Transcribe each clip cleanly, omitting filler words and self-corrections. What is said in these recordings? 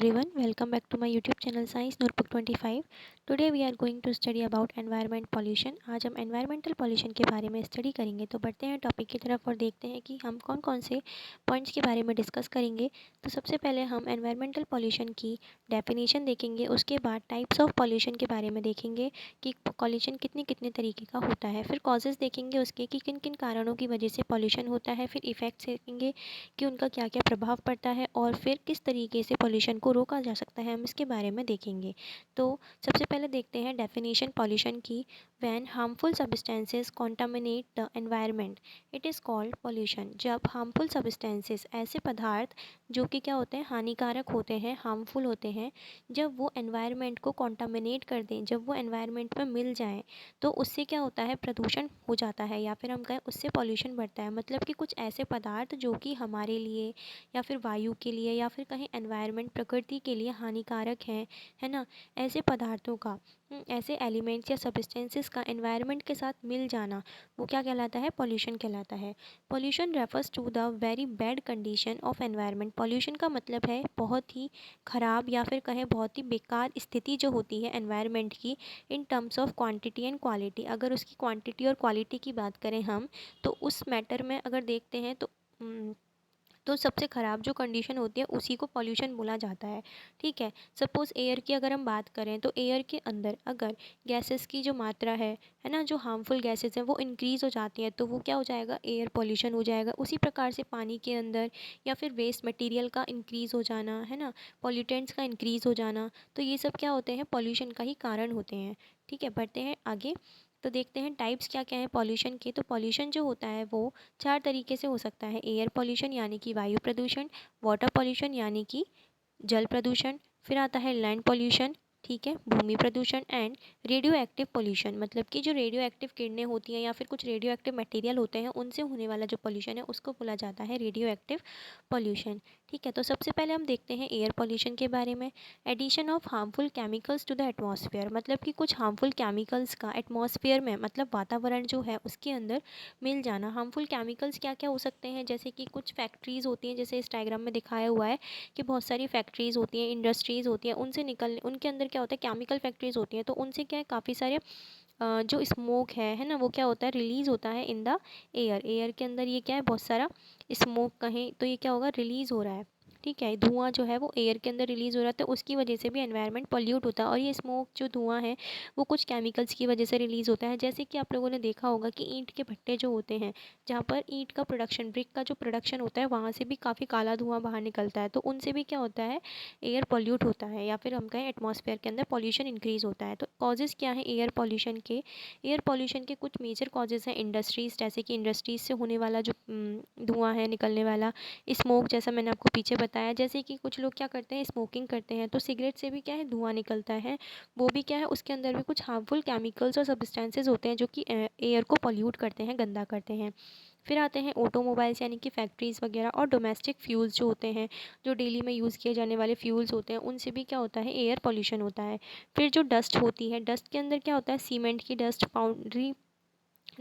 everyone, welcome back to my YouTube channel Science Notebook 25. Today we are going to study about environment pollution. आज हम environmental pollution के बारे में study करेंगे। तो बढ़ते हैं टॉपिक की तरफ और देखते हैं कि हम कौन कौन से पॉइंट्स के बारे में डिस्कस करेंगे। तो सबसे पहले हम environmental pollution की डेफिनेशन देखेंगे, उसके बाद टाइप्स ऑफ pollution के बारे में देखेंगे कि pollution कितने कितने तरीके का होता है। फिर कॉजेज़ देखेंगे उसके कि किन किन कारणों की वजह से pollution होता है। फिर इफ़ेक्ट्स देखेंगे कि उनका क्या क्या प्रभाव पड़ता है और फिर किस तरीके से पॉल्यूशन को रोका जा सकता है, हम इसके बारे में देखेंगे। तो सबसे पहले देखते हैं डेफिनेशन पॉल्यूशन की। When harmful substances contaminate the environment it is called pollution. जब हार्मफुल सब्सटेंसेस, ऐसे पदार्थ जो कि क्या होते हैं, हानिकारक होते हैं, हार्मफुल होते हैं, जब वो एनवायरनमेंट को कॉन्टामिनेट कर दें, जब वो एनवायरनमेंट में मिल जाएं, तो उससे क्या होता है, प्रदूषण हो जाता है या फिर हम कहें उससे पॉल्यूशन बढ़ता है। मतलब कि कुछ ऐसे पदार्थ जो कि हमारे लिए या फिर वायु के लिए या फिर कहीं एनवायरनमेंट, प्रकृति के लिए हानिकारक हैं, है ना, ऐसे पदार्थों का, ऐसे एलिमेंट्स या सब्सटेंसेस का एनवायरनमेंट के साथ मिल जाना, वो क्या कहलाता है, पॉल्यूशन कहलाता है। Pollution refers to the very bad condition of environment. Pollution का मतलब है बहुत ही ख़राब या फिर कहें बहुत ही बेकार स्थिति जो होती है एनवायरनमेंट की, in terms of quantity and quality. अगर उसकी क्वांटिटी और क्वालिटी की बात करें हम, तो उस मैटर में अगर देखते हैं तो सबसे ख़राब जो कंडीशन होती है उसी को पॉल्यूशन बोला जाता है। ठीक है। सपोज़ एयर की अगर हम बात करें, तो एयर के अंदर अगर गैसेस की जो मात्रा है ना, जो हार्मफुल गैसेस हैं वो इंक्रीज़ हो जाती है, तो वो क्या हो जाएगा, एयर पॉल्यूशन हो जाएगा। उसी प्रकार से पानी के अंदर या फिर वेस्ट मटेरियल का इंक्रीज़ हो जाना, है ना, पॉल्यूटेंट्स का इंक्रीज़ हो जाना, तो ये सब क्या होते हैं, पॉल्यूशन का ही कारण होते हैं। ठीक है, बढ़ते हैं आगे। तो देखते हैं टाइप्स क्या क्या है पॉल्यूशन के। तो पॉल्यूशन जो होता है वो चार तरीके से हो सकता है। एयर पॉल्यूशन यानी कि वायु प्रदूषण, वाटर पॉल्यूशन यानी कि जल प्रदूषण, फिर आता है लैंड पॉल्यूशन, ठीक है, भूमि प्रदूषण, एंड रेडियो एक्टिव पॉल्यूशन। मतलब कि जो रेडियो एक्टिव किरणें होती हैं या फिर कुछ रेडियो एक्टिव मटेरियल होते हैं, उनसे होने वाला जो पॉल्यूशन है उसको बोला जाता है रेडियो एक्टिव पॉल्यूशन। ठीक है, तो सबसे पहले हम देखते हैं एयर पॉल्यूशन के बारे में। Addition of harmful chemicals to the atmosphere. मतलब कि कुछ हार्मफुल केमिकल्स का एटमॉस्फेयर में, मतलब वातावरण जो है उसके अंदर मिल जाना। हार्मफुल केमिकल्स क्या क्या हो सकते हैं, जैसे कि कुछ फैक्ट्रीज़ होती हैं, जैसे इस डायग्राम में दिखाया हुआ है कि बहुत सारी फैक्ट्रीज़ होती हैं, इंडस्ट्रीज़ होती हैं, उनसे निकलने, उनके अंदर क्या होता है, केमिकल फैक्ट्रीज़ होती हैं, तो उनसे क्या है, काफ़ी सारे जो स्मोक है ना, वो क्या होता है, रिलीज़ होता है इन द एयर। एयर के अंदर ये क्या है, बहुत सारा स्मोक कहें तो ये क्या होगा, रिलीज़ हो रहा है। ठीक है, धुआं जो है वो एयर के अंदर रिलीज़ हो रहा है, तो उसकी वजह से भी एनवायरनमेंट पॉल्यूट होता है। और ये स्मोक जो धुआं है वो कुछ केमिकल्स की वजह से रिलीज़ होता है। जैसे कि आप लोगों ने देखा होगा कि ईंट के भट्टे जो होते हैं, जहाँ पर ईंट का प्रोडक्शन, ब्रिक का जो प्रोडक्शन होता है, वहाँ से भी काफ़ी काला धुआं बाहर निकलता है, तो उनसे भी क्या होता है, एयर पॉल्यूट होता है या फिर हम कहें एटमॉस्फेयर के अंदर पॉल्यूशन इंक्रीज़ होता है। तो कॉजेज़ क्या है एयर पॉल्यूशन के। एयर पॉल्यूशन के कुछ मेजर कॉजेज़ हैं इंडस्ट्रीज़, जैसे कि इंडस्ट्रीज़ से होने वाला जो धुआं है निकलने वाला, स्मोक, जैसा मैंने आपको पीछे बताया। जैसे कि कुछ लोग क्या करते हैं, स्मोकिंग करते हैं, तो सिगरेट से भी क्या है, धुआं निकलता है, वो भी क्या है, उसके अंदर भी कुछ हार्मफुल केमिकल्स और सब्सटेंसेस होते हैं जो कि एयर को पॉल्यूट करते हैं, गंदा करते हैं। फिर आते हैं ऑटोमोबाइल्स यानी कि फैक्ट्रीज़ वगैरह, और डोमेस्टिक फ्यूल्स जो होते हैं, जो डेली में यूज़ किए जाने वाले फ्यूल्स होते हैं, उनसे भी क्या होता है, एयर पॉल्यूशन होता है। फिर जो डस्ट होती है, डस्ट के अंदर क्या होता है, सीमेंट की डस्ट, पाउडरी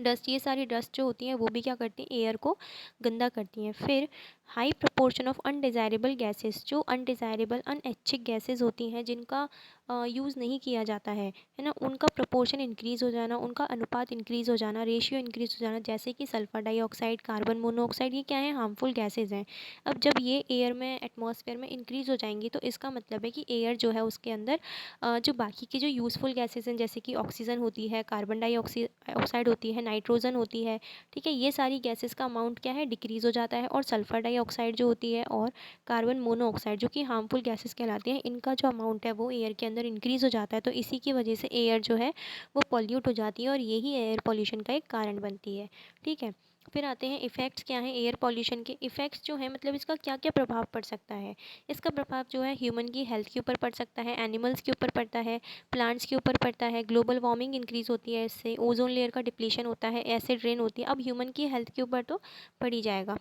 डस्ट, ये सारी डस्ट जो होती हैं वो भी क्या करती हैं, एयर को गंदा करती हैं। फिर high proportion of undesirable gases, जो अनडिज़ायरेबल अनऐच्छिक गैसेस होती हैं जिनका यूज़ नहीं किया जाता है ना, उनका प्रपोर्शन इंक्रीज़ हो जाना, उनका अनुपात इंक्रीज़ हो जाना, रेशियो इंक्रीज़ हो जाना। जैसे कि सल्फ़र डाइऑक्साइड, कार्बन मोनोऑक्साइड, ये क्या है, हार्मफुल गैसेज हैं। अब जब ये एयर में, एटमॉस्फेयर में इंक्रीज़ हो जाएंगी, तो इसका मतलब है कि एयर जो है उसके अंदर जो बाकी की जो यूज़फुल गैसेस हैं, जैसे कि ऑक्सीजन होती है, कार्बन डाइऑक्साइड होती है, नाइट्रोजन होती है, ठीक है, ये सारी गैसेस का अमाउंट क्या है, डिक्रीज़ हो जाता है। और सल्फ़र डाइऑक्साइड जो होती है और कार्बन मोनोऑक्साइड जो कि हार्मफुल गैसेस कहलाती हैं, इनका जो अमाउंट है वो एयर के अंदर इंक्रीज़ हो जाता है। तो इसी की वजह से एयर जो है वो पॉल्यूट हो जाती है और यही एयर पॉल्यूशन का एक कारण बनती है। ठीक है। फिर आते हैं इफ़ेक्ट्स क्या हैं एयर पॉल्यूशन के। इफ़ेक्ट्स जो हैं, मतलब इसका क्या क्या प्रभाव पड़ सकता है। इसका प्रभाव जो है ह्यूमन की हेल्थ के ऊपर पड़ सकता है, एनिमल्स के ऊपर पड़ता है, प्लांट्स के ऊपर पड़ता है, ग्लोबल वार्मिंग इंक्रीज़ होती है इससे, ओजोन लेयर का डिप्लीशन होता है, एसिड रेन होती है। अब ह्यूमन की हेल्थ के ऊपर तो पड़ ही जाएगा,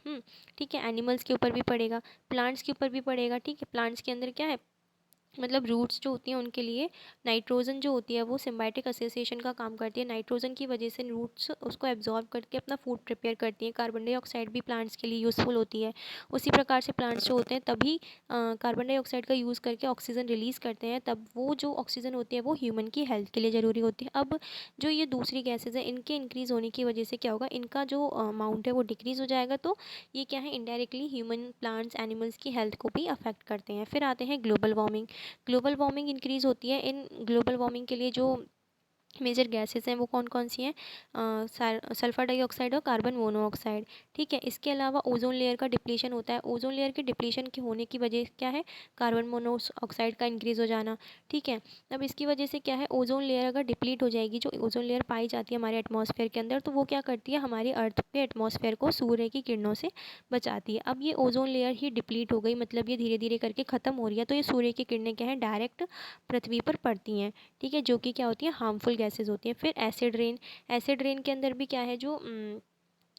ठीक है, एनिमल्स के ऊपर भी पड़ेगा, प्लांट्स के ऊपर भी पड़ेगा। ठीक है, प्लांट्स के अंदर क्या है, मतलब रूट्स जो होती हैं उनके लिए नाइट्रोजन जो होती है वो सिम्बायोटिक एसोसिएशन का काम करती है। नाइट्रोजन की वजह से रूट्स उसको एब्जॉर्ब करके अपना फूड प्रिपेयर करती हैं। कार्बन डाइऑक्साइड भी प्लांट्स के लिए यूज़फुल होती है। उसी प्रकार से प्लांट्स जो होते हैं तभी कार्बन डाइऑक्साइड का यूज़ करके ऑक्सीजन रिलीज़ करते हैं, तब वो जो ऑक्सीजन होती है वो ह्यूमन की हेल्थ के लिए ज़रूरी होती है। अब जो ये दूसरी गैसेज हैं इनके इंक्रीज़ होने की वजह से क्या होगा, इनका जो अमाउंट है वो डिक्रीज़ हो जाएगा। तो ये क्या है, इनडायरेक्टली ह्यूमन, प्लांट्स, एनिमल्स की हेल्थ को भी अफेक्ट करते हैं। फिर आते हैं global warming. Global warming increase होती है। इन ग्लोबल वार्मिंग के लिए जो मेजर गैसेस हैं वो कौन कौन सी हैं, सल्फर डाइऑक्साइड और कार्बन मोनोऑक्साइड। ठीक है, इसके अलावा ओजोन लेयर का डिप्लीशन होता है। ओजोन लेयर के डिप्लीशन के होने की वजह क्या है, कार्बन मोनोऑक्साइड का इंक्रीज़ हो जाना। ठीक है, अब इसकी वजह से क्या है, ओजोन लेयर अगर डिप्लीट हो जाएगी, जो ओजोन लेयर पाई जाती है हमारे एटमॉस्फेयर के अंदर, तो वो क्या करती है, हमारी अर्थ पे एटमॉस्फेयर को सूर्य की किरणों से बचाती है। अब ये ओजोन लेयर ही डिप्लीट हो गई, मतलब ये धीरे धीरे करके ख़त्म हो रही है, तो ये सूर्य की किरणें क्या है, डायरेक्ट पृथ्वी पर पड़ती हैं। ठीक है, जो कि क्या होती है, हार्मफुल गैसेस होती हैं। फिर एसिड रेन। एसिड रेन के अंदर भी क्या है, जो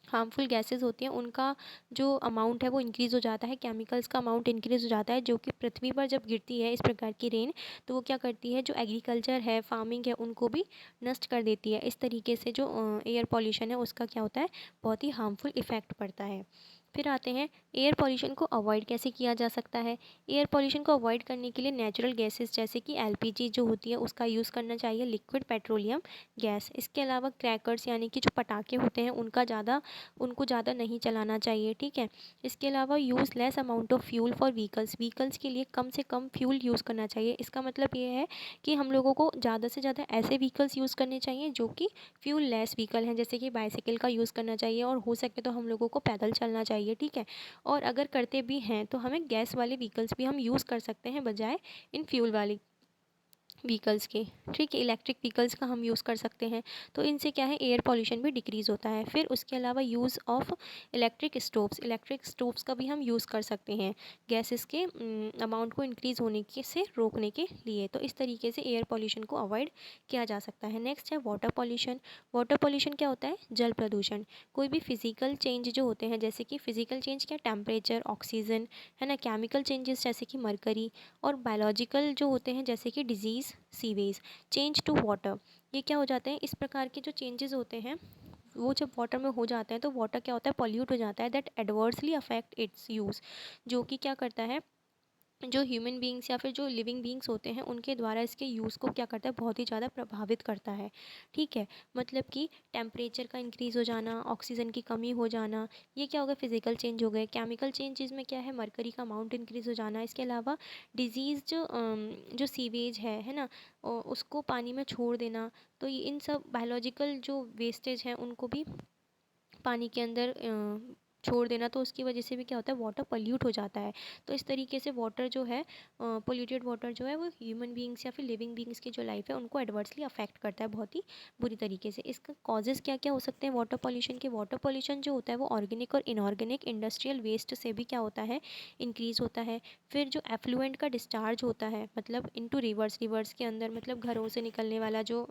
हार्मफुल गैसेस होती हैं उनका जो अमाउंट है वो इंक्रीज़ हो जाता है, केमिकल्स का अमाउंट इंक्रीज़ हो जाता है, जो कि पृथ्वी पर जब गिरती है इस प्रकार की रेन, तो वो क्या करती है, जो एग्रीकल्चर है, फार्मिंग है, उनको भी नष्ट कर देती है। इस तरीके से जो एयर पॉल्यूशन है उसका क्या होता है, बहुत ही हार्मफुल इफ़ेक्ट पड़ता है। फिर आते हैं एयर पॉल्यूशन को अवॉइड कैसे किया जा सकता है। एयर पॉल्यूशन को अवॉइड करने के लिए नेचुरल गैसेस जैसे कि एलपीजी जो होती है उसका यूज़ करना चाहिए, लिक्विड पेट्रोलियम गैस। इसके अलावा क्रैकर्स यानी कि जो पटाखे होते हैं उनको ज़्यादा नहीं चलाना चाहिए। ठीक है, इसके अलावा use less amount of fuel for vehicles. Vehicles के लिए कम से कम फ्यूल यूज़ करना चाहिए। इसका मतलब ये है कि हम लोगों को ज़्यादा से ज़्यादा ऐसे व्हीकल्स यूज़ करने चाहिए जो कि फ्यूल लेस व्हीकल हैं, जैसे कि बाइसाइकिल का यूज़ करना चाहिए, और हो सके तो हम लोगों को पैदल चलना चाहिए। ठीक है, और अगर करते भी हैं तो हमें गैस वाले व्हीकल्स भी हम यूज़ कर सकते हैं बजाय इन फ्यूल वाली व्हीकल्स के। ठीक है, इलेक्ट्रिक व्हीकल्स का हम यूज़ कर सकते हैं, तो इनसे क्या है, एयर पॉल्यूशन भी डिक्रीज़ होता है। फिर उसके अलावा यूज़ ऑफ इलेक्ट्रिक स्टोव्स का भी हम यूज़ कर सकते हैं गैसेस के अमाउंट को इंक्रीज़ होने के से रोकने के लिए। तो इस तरीके से एयर पॉल्यूशन को अवॉइड किया जा सकता है। नेक्स्ट है वाटर पॉल्यूशन। वाटर पॉल्यूशन क्या होता है, जल प्रदूषण। कोई भी फिजिकल चेंज जो होते हैं, जैसे कि फिजिकल चेंज क्या, टेम्परेचर, ऑक्सीजन, है ना, केमिकल चेंजेस जैसे कि मरकरी, और बायोलॉजिकल जो होते हैं जैसे कि disease, sewage, change to water. ये क्या हो जाते हैं, इस प्रकार के जो चेंजेस होते हैं वो जब वाटर में हो जाते हैं तो वाटर क्या होता है, पॉल्यूट हो जाता है, that adversely affect it's use. जो कि क्या करता है, जो ह्यूमन बींग्स या फिर जो लिविंग बींग्स होते हैं उनके द्वारा इसके यूज़ को क्या करता है, बहुत ही ज़्यादा प्रभावित करता है। ठीक है, मतलब कि टेम्परेचर का इंक्रीज़ हो जाना, ऑक्सीजन की कमी हो जाना, ये क्या हो गया, फिजिकल चेंज हो गए। केमिकल चेंजेस में क्या है, मरकरी का अमाउंट इंक्रीज़ हो जाना। इसके अलावा डिजीज़ जो सीवेज है ना, उसको पानी में छोड़ देना। तो ये इन सब बायोलॉजिकल जो वेस्टेज हैं उनको भी पानी के अंदर छोड़ देना, तो उसकी वजह से भी क्या होता है, वाटर पल्यूट हो जाता है। तो इस तरीके से वाटर जो है, पोल्यूटेड वाटर जो है वो ह्यूमन बींग्स या फिर लिविंग बींग्स की जो लाइफ है उनको एडवर्सली अफेक्ट करता है बहुत ही बुरी तरीके से। इसका कॉजेज़ क्या क्या हो सकते हैं वाटर पॉल्यूशन के। वाटर पॉल्यूशन जो होता है वो ऑर्गेनिक और इनऑर्गेनिक इंडस्ट्रियल वेस्ट से भी क्या होता है, इंक्रीज़ होता है। फिर जो एफ्लुएंट का डिस्चार्ज होता है, मतलब इनटू रिवर्स के अंदर, मतलब घरों से निकलने वाला जो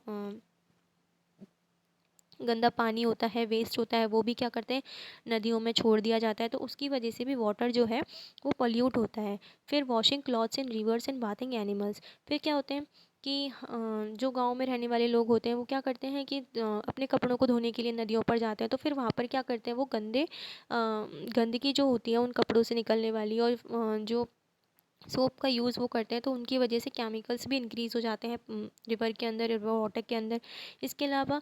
गंदा पानी होता है, वेस्ट होता है, वो भी क्या करते हैं, नदियों में छोड़ दिया जाता है, तो उसकी वजह से भी वाटर जो है वो पॉल्यूट होता है। फिर washing clothes in reverse and bathing animals. फिर क्या होते हैं कि जो गांव में रहने वाले लोग होते हैं वो क्या करते हैं कि अपने कपड़ों को धोने के लिए नदियों पर जाते हैं, तो फिर वहाँ पर क्या करते हैं, वो गंदगी जो होती है उन कपड़ों से निकलने वाली, और जो सोप का यूज़ वो करते हैं, तो उनकी वजह से केमिकल्स भी इंक्रीज़ हो जाते हैं रिवर के अंदर, रिवर वाटर के अंदर। इसके अलावा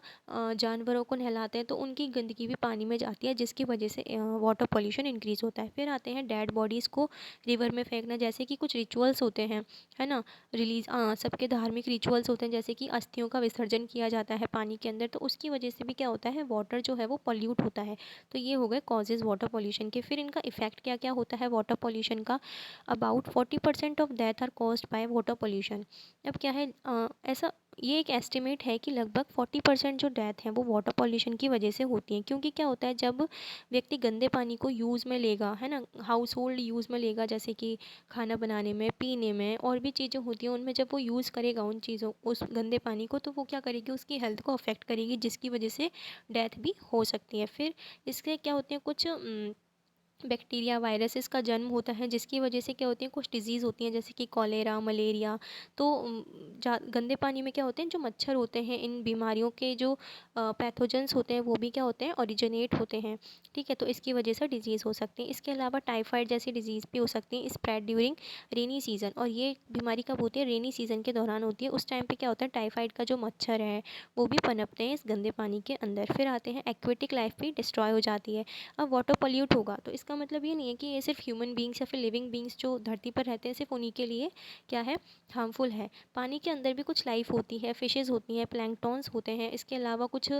जानवरों को नहलाते हैं तो उनकी गंदगी भी पानी में जाती है, जिसकी वजह से वाटर पॉल्यूशन इंक्रीज़ होता है। फिर आते हैं डेड बॉडीज़ को रिवर में फेंकना, जैसे कि कुछ रिचुअल्स होते हैं, है ना, सबके धार्मिक रिचुअल्स होते हैं, जैसे कि अस्थियों का विसर्जन किया जाता है पानी के अंदर, तो उसकी वजह से भी क्या होता है, वाटर जो है वो पॉल्यूट होता है। तो ये हो गए कॉजेज़ वाटर पॉल्यूशन के। फिर इनका इफेक्ट क्या क्या होता है वाटर पॉल्यूशन का। About 40% of death are caused by water pollution. अब क्या है, ऐसा ये एक एस्टिमेट है कि लगभग 40% जो डेथ है वो वाटर पॉल्यूशन की वजह से होती हैं, क्योंकि क्या होता है, जब व्यक्ति गंदे पानी को यूज़ में लेगा, है ना, हाउस होल्ड यूज़ में लेगा, जैसे कि खाना बनाने में, पीने में, और भी चीज़ें होती हैं उनमें, जब वो यूज़ करेगा उन चीज़ों, उस गंदे पानी को, तो वो क्या करेगी, उसकी हेल्थ को अफेक्ट करेगी, जिसकी वजह से डेथ भी हो सकती है। फिर इसके क्या होते हैं कुछ बैक्टीरिया वायरसेस का जन्म होता है, जिसकी वजह से क्या होती है, कुछ डिजीज़ होती हैं जैसे कि कॉलेरा, मलेरिया। तो गंदे पानी में क्या होते हैं, जो मच्छर होते हैं, इन बीमारियों के जो पैथोजेंस होते हैं वो भी क्या होते हैं, ओरिजिनेट होते हैं। ठीक है, तो इसकी वजह से डिजीज़ हो सकती है। इसके अलावा टाइफाइड जैसी डिजीज़ भी हो सकती है स्प्रेड ड्यूरिंग रेनी सीज़न, और ये बीमारी कब होती है, रेनी सीज़न के दौरान होती है। उस टाइम पे क्या होता है, टाइफाइड का जो मच्छर है वो भी पनपते हैं इस गंदे पानी के अंदर। फिर आते हैं एक्वेटिक लाइफ भी डिस्ट्रॉय हो जाती है। अब वाटर पॉल्यूट होगा तो इसका मतलब ये नहीं है कि ये सिर्फ ह्यूमन बींग्स या फिर लिविंग बींग्स जो धरती पर रहते हैं सिर्फ उन्हीं के लिए क्या है, हार्मफुल है। पानी के अंदर भी कुछ लाइफ होती है, फिशेस होती हैं, प्लैंक्टॉन्स होते हैं। इसके अलावा कुछ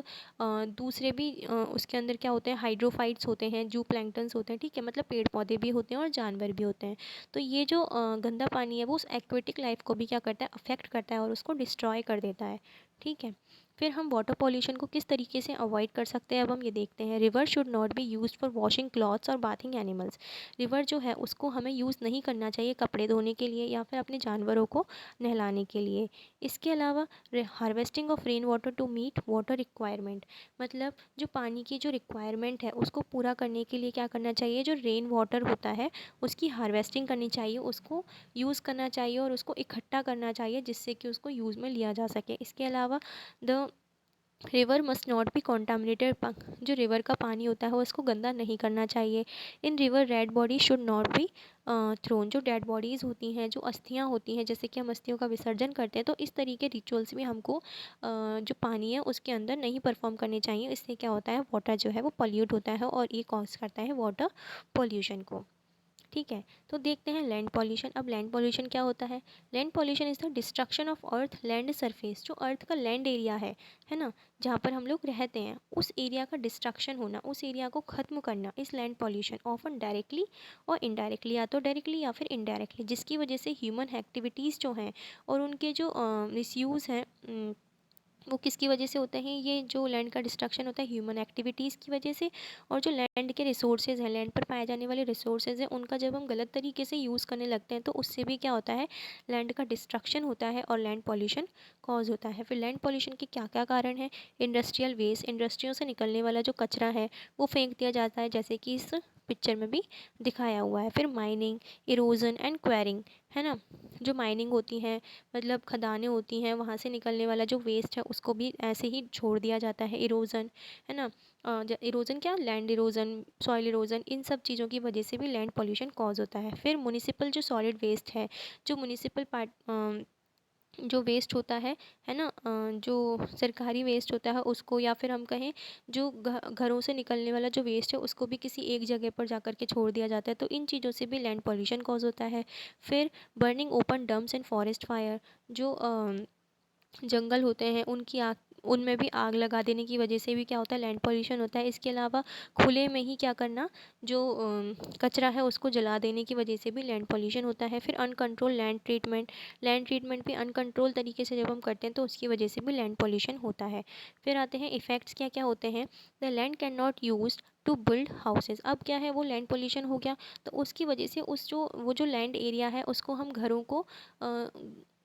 दूसरे भी उसके अंदर क्या होते हैं, हाइड्रोफाइट्स होते हैं, जू प्लैंक्टन्स होते हैं। ठीक है, मतलब पेड़ पौधे भी होते हैं और जानवर भी होते हैं। तो ये जो गंदा पानी है वो उस एक्वेटिक लाइफ को भी क्या करता है, अफेक्ट करता है और उसको डिस्ट्रॉय कर देता है। ठीक है, फिर हम वाटर पॉल्यूशन को किस तरीके से अवॉइड कर सकते हैं, अब हम ये देखते हैं। River should not be used for washing clothes और बाथिंग एनिमल्स। रिवर जो है उसको हमें यूज़ नहीं करना चाहिए कपड़े धोने के लिए या फिर अपने जानवरों को नहलाने के लिए। इसके अलावा harvesting of rain water to meet water requirement, मतलब जो पानी की जो रिक्वायरमेंट है उसको पूरा करने के लिए क्या करना चाहिए, जो रेन वाटर होता है उसकी हार्वेस्टिंग करनी चाहिए, उसको यूज़ करना चाहिए और उसको इकट्ठा करना चाहिए जिससे कि उसको यूज़ में लिया जा सके। इसके अलावा the river must not be contaminated, जो रिवर का पानी होता है उसको गंदा नहीं करना चाहिए। इन river dead body should not be thrown, जो डेड बॉडीज़ होती हैं, जो अस्थियाँ होती हैं, जैसे कि हम अस्थियों का विसर्जन करते हैं, तो इस तरीके रिचुअल्स भी हमको जो पानी है उसके अंदर नहीं परफॉर्म करने चाहिए। इससे क्या होता है, वाटर जो है वो पॉल्यूट होता है और ये कॉज करता है वाटर पॉल्यूशन को। ठीक है, तो देखते हैं लैंड पॉल्यूशन। अब लैंड पॉल्यूशन क्या होता है, land pollution is the destruction of earth land surface, जो अर्थ का लैंड एरिया है ना, जहाँ पर हम लोग रहते हैं, उस एरिया का डिस्ट्रक्शन होना, उस एरिया को ख़त्म करना इस लैंड पॉल्यूशन, ऑफन डायरेक्टली और इनडायरेक्टली, या तो डायरेक्टली या फिर इनडायरेक्टली, जिसकी वजह से ह्यूमन एक्टिविटीज़ जो हैं और उनके जो मिसयूज़ हैं वो किसकी वजह से होते हैं, ये जो लैंड का डिस्ट्रक्शन होता है ह्यूमन एक्टिविटीज़ की वजह से। और जो लैंड के रिसोर्सेज हैं, लैंड पर पाए जाने वाले रिसोर्सेज हैं, उनका जब हम गलत तरीके से यूज़ करने लगते हैं तो उससे भी क्या होता है, लैंड का डिस्ट्रक्शन होता है और लैंड पॉल्यूशन कॉज होता है। फिर लैंड पॉल्यूशन के क्या क्या कारण हैं, इंडस्ट्रियल वेस्ट, इंडस्ट्रियों से निकलने वाला जो कचरा है वो फेंक दिया जाता है, जैसे कि इस पिक्चर में भी दिखाया हुआ है। फिर माइनिंग, इरोजन एंड क्वेरिंग, है ना, जो माइनिंग होती है, मतलब खदानें होती हैं, वहाँ से निकलने वाला जो वेस्ट है उसको भी ऐसे ही छोड़ दिया जाता है। इरोज़न, है ना, इरोज़न क्या, लैंड इरोज़न, सॉइल इरोज़न, इन सब चीज़ों की वजह से भी लैंड पॉल्यूशन कॉज होता है। फिर म्युनिसिपल जो सॉलिड वेस्ट है, जो म्युनिसिपल पार्ट जो वेस्ट होता है ना, जो सरकारी वेस्ट होता है उसको, या फिर हम कहें जो घरों से निकलने वाला जो वेस्ट है उसको भी किसी एक जगह पर जा कर के छोड़ दिया जाता है, तो इन चीज़ों से भी लैंड पॉल्यूशन कॉज होता है। फिर burning open dumps and forest fire, जो जंगल होते हैं उनकी आग, उनमें भी आग लगा देने की वजह से भी क्या होता है, लैंड पॉल्यूशन होता है। इसके अलावा खुले में ही क्या करना, जो कचरा है उसको जला देने की वजह से भी लैंड पॉल्यूशन होता है। फिर uncontrol land treatment, land treatment भी अनकंट्रोल तरीके से जब हम करते हैं तो उसकी वजह से भी लैंड पॉल्यूशन होता है। फिर आते हैं इफ़ेक्ट्स क्या क्या होते हैं, the land can not use to build houses, अब क्या है, वो लैंड पॉल्यूशन हो गया तो उसकी वजह से उस जो वो जो लैंड एरिया है उसको हम घरों को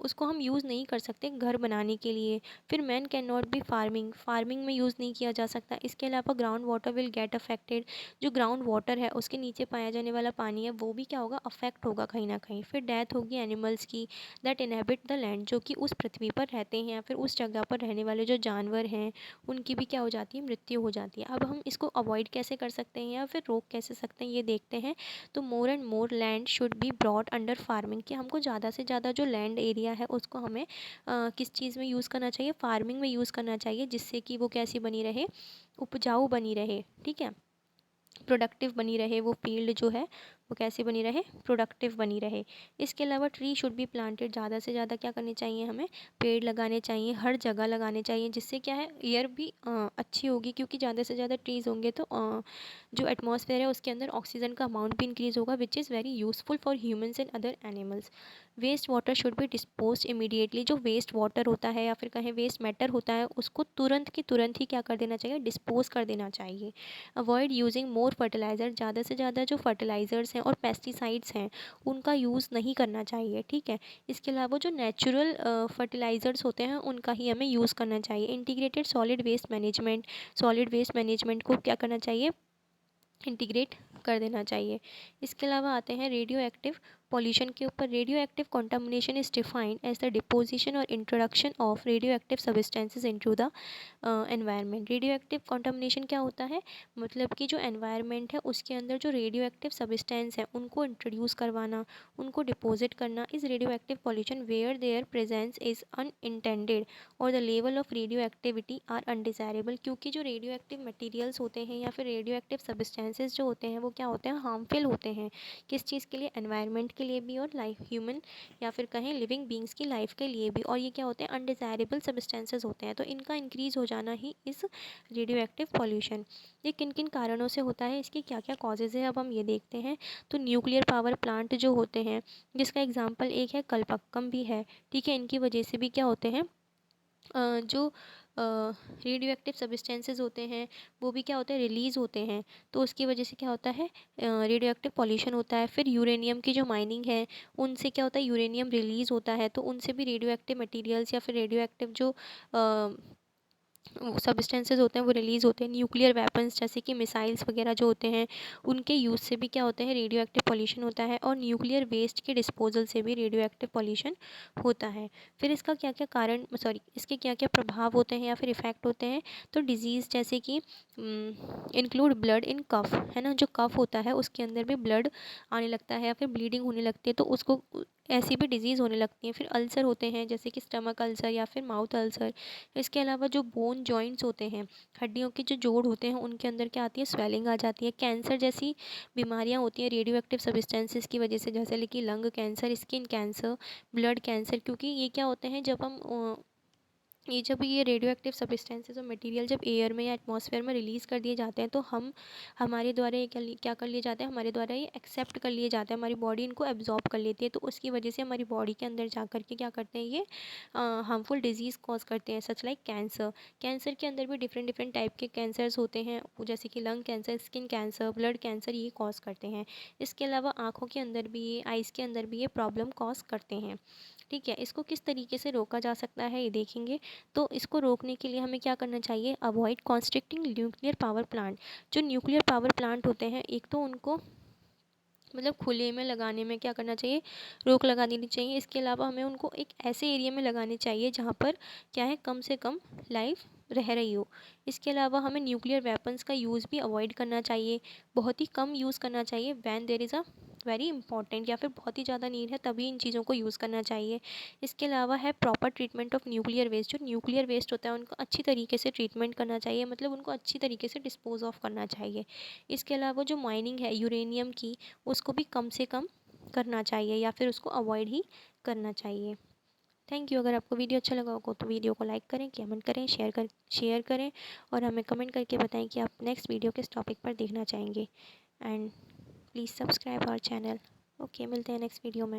उसको हम यूज़ नहीं कर सकते घर बनाने के लिए। फिर man can not bee farming, farming में यूज़ नहीं किया जा सकता। इसके अलावा ground water will get affected, जो ग्राउंड वाटर है उसके नीचे पाया जाने वाला पानी है वो भी क्या होगा, अफेक्ट होगा कहीं ना कहीं। फिर डेथ होगी एनिमल्स की दैट इनहेबिट द लैंड, जो कि उस पृथ्वी पर रहते हैं या फिर उस जगह पर रहने वाले जो जानवर हैं उनकी भी क्या हो जाती है, मृत्यु हो जाती है। अब हम इसको अवॉइड कैसे कर सकते हैं या फिर रोक कैसे सकते हैं ये देखते हैं। तो more and more land should be brought under farming, कि हमको ज़्यादा से ज़्यादा जो लैंड एरिया है उसको हमें किस चीज़ में यूज़ करना चाहिए, फार्मिंग में यूज़ करना चाहिए, जिससे कि वो कैसी बनी रहे, उपजाऊ बनी रहे। ठीक है, प्रोडक्टिव बनी रहे, वो फील्ड जो है वो कैसी बनी रहे, प्रोडक्टिव बनी रहे। इसके अलावा ट्री शुड बी प्लांटेड, ज़्यादा से ज़्यादा क्या करने चाहिए, हमें पेड़ लगाने चाहिए, हर जगह लगाने चाहिए, जिससे क्या है, एयर भी अच्छी होगी, क्योंकि ज़्यादा से ज़्यादा ट्रीज़ होंगे तो जो एटमॉस्फेयर है उसके अंदर ऑक्सीजन का अमाउंट भी इंक्रीज़ होगा, which is very useful for humans and other animals. Waste water should be dispose immediately, जो वेस्ट वाटर होता है या फिर कहें वेस्ट मैटर होता है उसको तुरंत की तुरंत ही क्या कर देना चाहिए, डिस्पोज कर देना चाहिए। अवॉइड यूजिंग मोर फर्टिलाइज़र, ज़्यादा से ज़्यादा जो फर्टिलाइज़र्स हैं और पेस्टिसाइड्स हैं उनका यूज़ नहीं करना चाहिए। ठीक है, इसके अलावा जो नेचुरल फर्टिलाइज़र्स होते हैं उनका ही हमें यूज़ करना चाहिए। Integrated solid waste management, solid waste management को क्या करना चाहिए, इंटीग्रेट कर देना चाहिए। इसके अलावा आते हैं रेडियो एक्टिव पॉल्यूशन के ऊपर। Radioactive contamination is defined as the deposition और introduction of radioactive substances into the environment. Radioactive contamination क्या होता है, मतलब कि जो एनवायरनमेंट है उसके अंदर जो रेडियो एक्टिव सब्सटेंस है उनको इंट्रोड्यूस करवाना, उनको डिपॉजिट करना is radioactive pollution where their presence is unintended और the level of radioactivity are undesirable. क्योंकि जो रेडियो एक्टिव मटीरियल्स होते हैं या फिर रेडियो एक्टिव सब्सटेंसेज जो होते हैं वो क्या होते हैं, हार्मफुल होते हैं। किस चीज़ के लिए, एनवायरनमेंट के लिए भी और लाइफ ह्यूमन या फिर कहें लिविंग बींग्स की लाइफ के लिए भी। और ये क्या होते हैं, अनडिज़ायरेबल सब्सटेंसेज होते हैं, तो इनका इंक्रीज़ हो जाना ही इस रेडियो एक्टिव पॉल्यूशन। ये किन किन कारणों से होता है, इसके क्या क्या कॉजेज़ है, अब हम ये देखते हैं। तो न्यूक्लियर पावर प्लांट जो होते हैं, जिसका एग्जांपल एक है कलपक्कम भी है, ठीक है, इनकी वजह से भी क्या होते हैं, जो रेडियो एक्टिव सब्सटेंसेज होते हैं वो भी क्या होते हैं, रिलीज़ होते हैं। तो उसकी वजह से क्या होता है, रेडियो एक्टिव पॉल्यूशन होता है। फिर यूरेनियम की जो माइनिंग है उनसे क्या होता है, यूरेनियम रिलीज़ होता है, तो उनसे भी रेडियो एक्टिव मटीरियल्स या फिर रेडियो एक्टिव जो सब्सटेंसेज होते हैं वो रिलीज़ होते हैं। न्यूक्लियर वेपन्स जैसे कि मिसाइल्स वगैरह जो होते हैं उनके यूज़ से भी क्या होता है, रेडियो एक्टिव पॉल्यूशन होता है। और न्यूक्लियर वेस्ट के डिस्पोजल से भी रेडियो एक्टिव पॉल्यूशन होता है। फिर इसका क्या क्या कारण, सॉरी, इसके क्या क्या प्रभाव होते हैं या फिर इफ़ेक्ट होते हैं। तो डिजीज़ जैसे कि इंक्लूड ब्लड इन कफ, है ना, जो कफ होता है उसके अंदर भी ब्लड आने लगता है या फिर ब्लीडिंग होने लगती है, तो उसको ऐसी भी डिजीज़ होने लगती हैं। फिर अल्सर होते हैं जैसे कि स्टमक अल्सर या फिर माउथ अल्सर। इसके अलावा जो बोन जॉइंट्स होते हैं, हड्डियों के जो जोड़ होते हैं उनके अंदर क्या आती है, स्वेलिंग आ जाती है। कैंसर जैसी बीमारियां होती हैं रेडियो एक्टिव सब्सटेंसेस की वजह से, जैसे कि lung cancer, skin cancer, blood cancer. क्योंकि ये क्या होते हैं, जब ये रेडियो एक्टिव सब्सटेंसेस और मटेरियल जब एयर में या एटमॉस्फेयर में रिलीज़ कर दिए जाते हैं तो हमारे द्वारा ये क्या कर लिए जाते हैं, हमारे द्वारा ये एक्सेप्ट कर लिए जाते हैं, हमारी बॉडी इनको एब्जॉर्ब कर लेती है। तो उसकी वजह से हमारी बॉडी के अंदर जा कर के क्या करते हैं, ये हार्मफुल डिजीज़ कॉज करते हैं, सच लाइक कैंसर। कैंसर के अंदर भी डिफरेंट डिफरेंट टाइप के कैंसर्स होते हैं, जैसे कि lung cancer, skin cancer, blood cancer, ये कॉज करते हैं। इसके अलावा आँखों के अंदर भी ये, आइज़ के अंदर भी ये प्रॉब्लम कॉज करते हैं। ठीक है, इसको किस तरीके से रोका जा सकता है ये देखेंगे। तो इसको रोकने के लिए हमें क्या करना चाहिए, avoid constructing nuclear power plant. जो न्यूक्लियर पावर प्लांट होते हैं, एक तो उनको मतलब खुले में लगाने में क्या करना चाहिए, रोक लगा देनी चाहिए। इसके अलावा हमें उनको एक ऐसे एरिया में लगाने चाहिए जहाँ पर क्या है, कम से कम लाइफ रह रही हो। इसके अलावा हमें न्यूक्लियर वेपन्स का यूज़ भी अवॉइड करना चाहिए, बहुत ही कम यूज़ करना चाहिए। When there is a very important या फिर बहुत ही ज़्यादा नीड है तभी इन चीज़ों को यूज़ करना चाहिए। इसके अलावा है proper treatment of nuclear waste. जो न्यूक्लियर वेस्ट होता है उनको अच्छी तरीके से ट्रीटमेंट करना चाहिए, मतलब उनको अच्छी तरीके से डिस्पोज ऑफ करना चाहिए। इसके अलावा जो माइनिंग है यूरेनियम की, उसको भी कम से कम करना चाहिए या फिर उसको अवॉइड ही करना चाहिए। Thank you. अगर आपको वीडियो अच्छा लगा हो तो वीडियो को लाइक करें, कमेंट करें, शेयर करें और हमें कमेंट करके बताएं कि आप नेक्स्ट वीडियो किस टॉपिक पर देखना चाहेंगे। And please subscribe our channel. Okay, मिलते हैं नेक्स्ट वीडियो में।